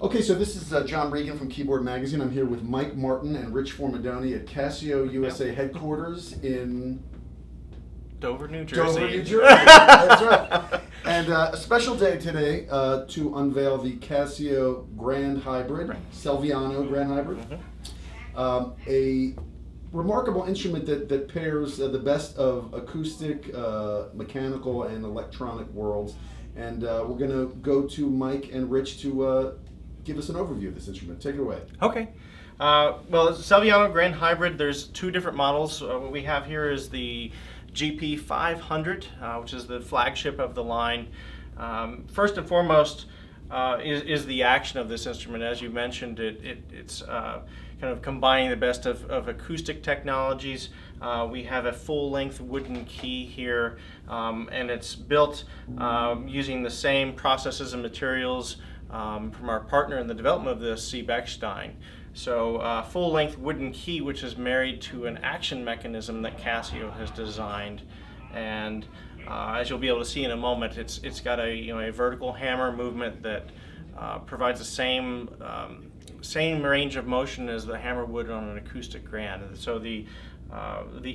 Okay, so this is Jon Regen from Keyboard Magazine. I'm here with Mike Martin and Rich Formidoni at Casio USA headquarters in Dover, New Jersey. Dover, New Jersey. That's right. And a special day today to unveil the Casio Grand Hybrid, Celviano Grand Hybrid. A remarkable instrument that pairs the best of acoustic, mechanical, and electronic worlds. And we're going to go to Mike and Rich to give us an overview of this instrument. Take it away. Okay. Well, it's Celviano Grand Hybrid. There's two different models. What we have here is the GP 500, which is the flagship of the line. First and foremost is the action of this instrument. As you mentioned, it's kind of combining the best of acoustic technologies. We have a full-length wooden key here, and it's built using the same processes and materials from our partner in the development of this, Bechstein. So full-length wooden key, which is married to an action mechanism that Casio has designed, and as you'll be able to see in a moment, it's got a vertical hammer movement that provides the same range of motion as the hammer would on an acoustic grand. So the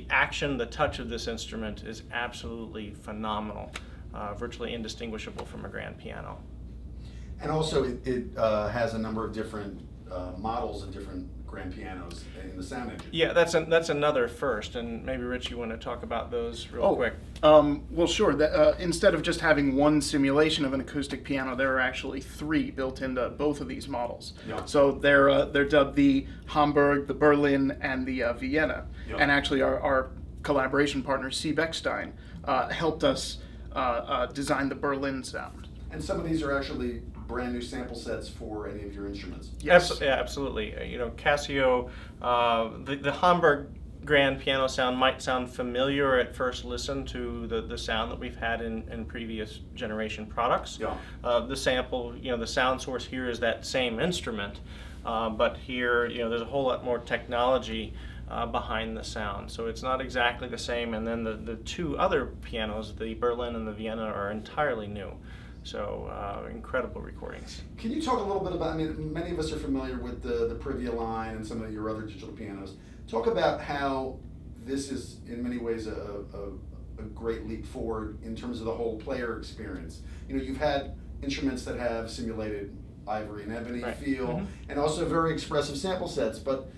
action, the touch of this instrument is absolutely phenomenal, virtually indistinguishable from a grand piano. And also, it has a number of different models of different grand pianos in the sound engine. Yeah, that's another first, and maybe Rich, you want to talk about those real quick? Well, sure. Instead of just having one simulation of an acoustic piano, there are actually three built into both of these models. Yeah. So they're dubbed the Hamburg, the Berlin, and the Vienna. Yeah. And actually, our collaboration partner, Bechstein, helped us design the Berlin sound. And some of these are actually brand new sample sets for any of your instruments. Yes. Yeah, absolutely. Casio, the Hamburg grand piano sound might sound familiar at first listen to the sound that we've had in previous generation products. Yeah. The sample, the sound source here is that same instrument, but here, there's a whole lot more technology behind the sound. So it's not exactly the same, and then the two other pianos, the Berlin and the Vienna, are entirely new. So incredible recordings. Can you talk a little bit about, many of us are familiar with the Privia line and some of your other digital pianos. Talk about how this is in many ways a great leap forward in terms of the whole player experience. You've had instruments that have simulated ivory and ebony feel, and also very expressive sample sets, but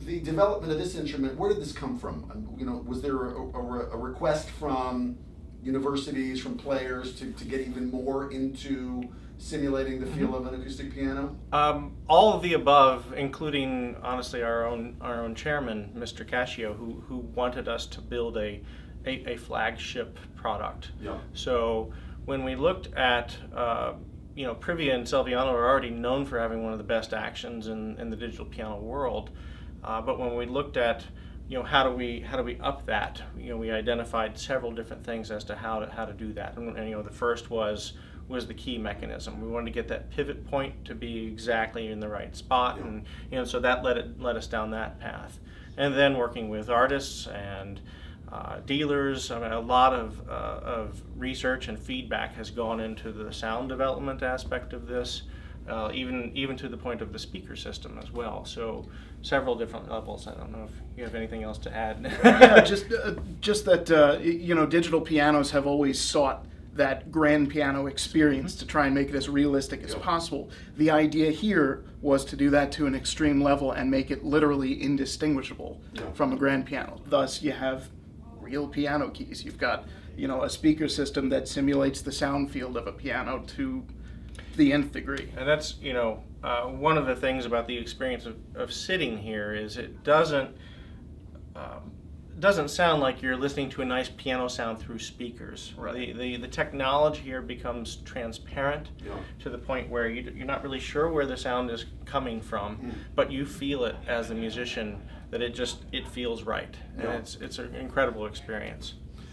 the development of this instrument, where did this come from? Was there a request from universities, from players to get even more into simulating the feel of an acoustic piano? All of the above, including honestly our own chairman, Mr. Casio, who wanted us to build a flagship product. Yeah. So when we looked at Privia and Celviano are already known for having one of the best actions in the digital piano world, but when we looked at how do we up that? We identified several different things as to how to do that. And the first was the key mechanism. We wanted to get that pivot point to be exactly in the right spot, and so that led us down that path. And then working with artists and dealers, a lot of research and feedback has gone into the sound development aspect of this. Even to the point of the speaker system as well. So several different levels. I don't know if you have anything else to add. Yeah, just that digital pianos have always sought that grand piano experience to try and make it as realistic as possible. The idea here was to do that to an extreme level and make it literally indistinguishable from a grand piano. Thus, you have real piano keys. You've got a speaker system that simulates the sound field of a piano to the nth degree. And that's, one of the things about the experience of sitting here is it doesn't sound like you're listening to a nice piano sound through speakers. Right. The technology here becomes transparent to the point where you're not really sure where the sound is coming from, but you feel it as a musician that it feels right. And it's an incredible experience.